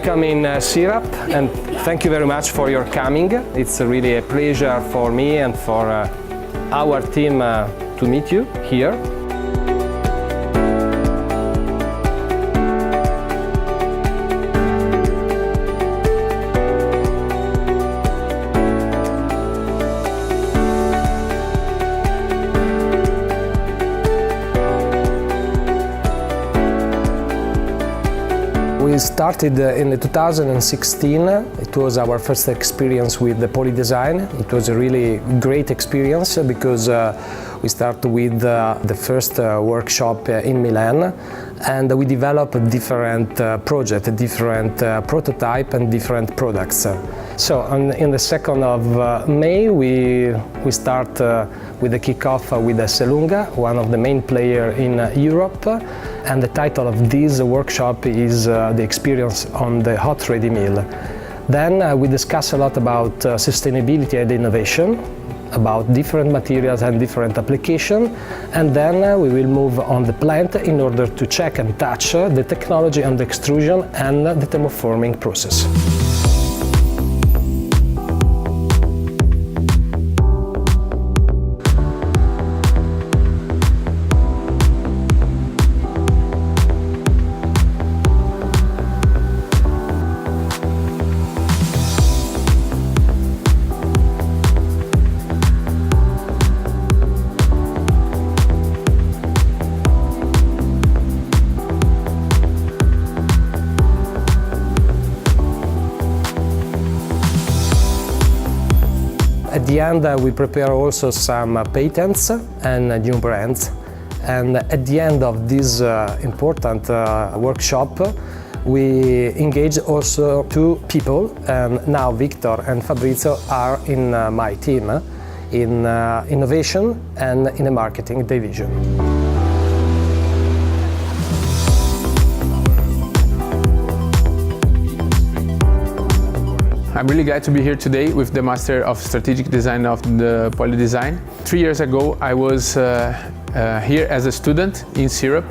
welcome in SIRAP, and thank you very much for your coming. It's really a pleasure for me and for our team to meet you here. We started in 2016. It was our first experience with the POLI.design. It was a really great experience because we started with the first workshop in Milan, and we developed different projects, different prototype and different products. So in the 2nd of May we start with the kickoff with ESSELUNGA, one of the main players in Europe, and the title of this workshop is the experience on the hot ready meal. Then we discuss a lot about sustainability and innovation, about different materials and different applications, and then we will move on the plant in order to check and touch the technology and the extrusion and the thermoforming process. At the end, we prepare also some patents and new brands. And at the end of this important workshop, we engage also 2 people, and now Victor and Fabrizio are in my team, in innovation and in the marketing division. I'm really glad to be here today with the Master of Strategic Design of the POLI.design. 3 years ago I was here as a student in SIRAP,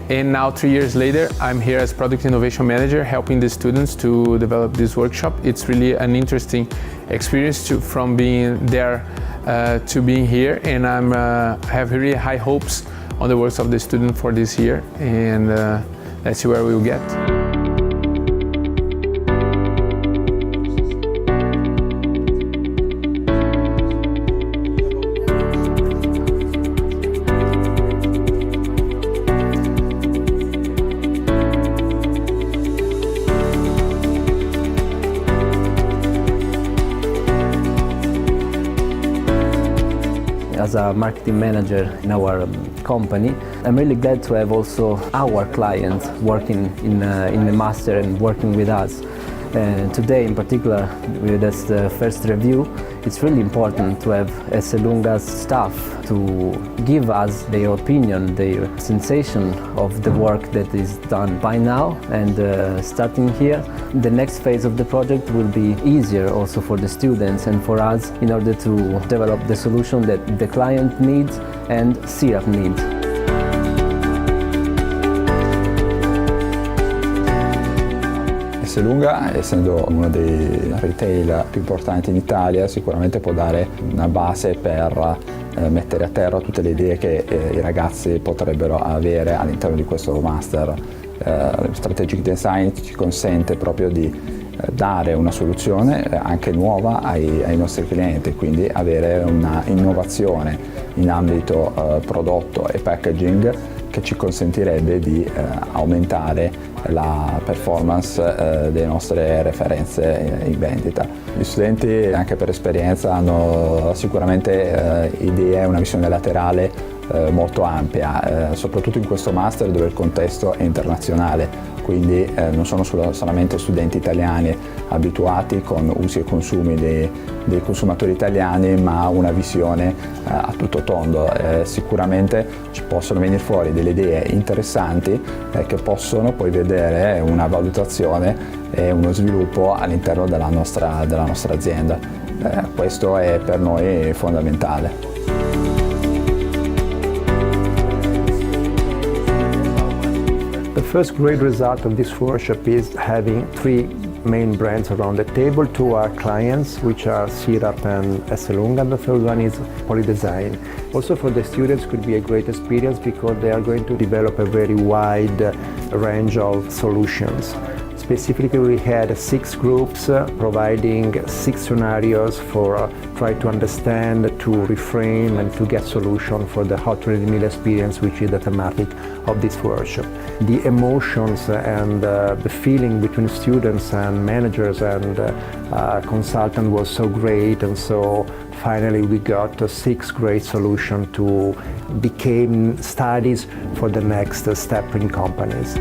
and now 3 years later I'm here as Product Innovation Manager helping the students to develop this workshop. It's really an interesting experience from being there to being here, and I have really high hopes on the works of the student for this year, and let's see where we will get. As a marketing manager in our company, I'm really glad to have also our clients working in the master and working with us. Today in particular, that's the first review. It's really important to have ESSELUNGA's staff to give us their opinion, their sensation of the work that is done by now, and starting here, the next phase of the project will be easier also for the students and for us in order to develop the solution that the client needs and SIRAP needs. ESSELUNGA, essendo uno dei retail più importanti in Italia, sicuramente può dare una base per mettere a terra tutte le idee che i ragazzi potrebbero avere all'interno di questo master. Strategic Design ci consente proprio di dare una soluzione anche nuova ai nostri clienti, quindi avere una innovazione in ambito prodotto e packaging che ci consentirebbe di aumentare la performance delle nostre referenze in vendita. Gli studenti, anche per esperienza, hanno sicuramente idee e una visione laterale molto ampia, soprattutto in questo master dove il contesto è internazionale, quindi non sono solamente studenti italiani abituati con usi e consumi dei consumatori italiani, ma una visione a tutto tondo. Sicuramente ci possono venire fuori delle idee interessanti che possono poi vedere una valutazione e uno sviluppo all'interno della nostra azienda. Questo è per noi fondamentale. The first great result of this workshop is having three main brands around the table. Two are clients, which are SIRAP and ESSELUNGA, and the third one is POLI.design. Also for the students could be a great experience because they are going to develop a very wide range of solutions. Specifically, we had 6 groups providing 6 scenarios for try to understand, to reframe and to get solution for the hot ready meal experience, which is the thematic of this workshop. The emotions and the feeling between students and managers and consultant was so great, and so finally we got 6 great solutions to become studies for the next step in companies.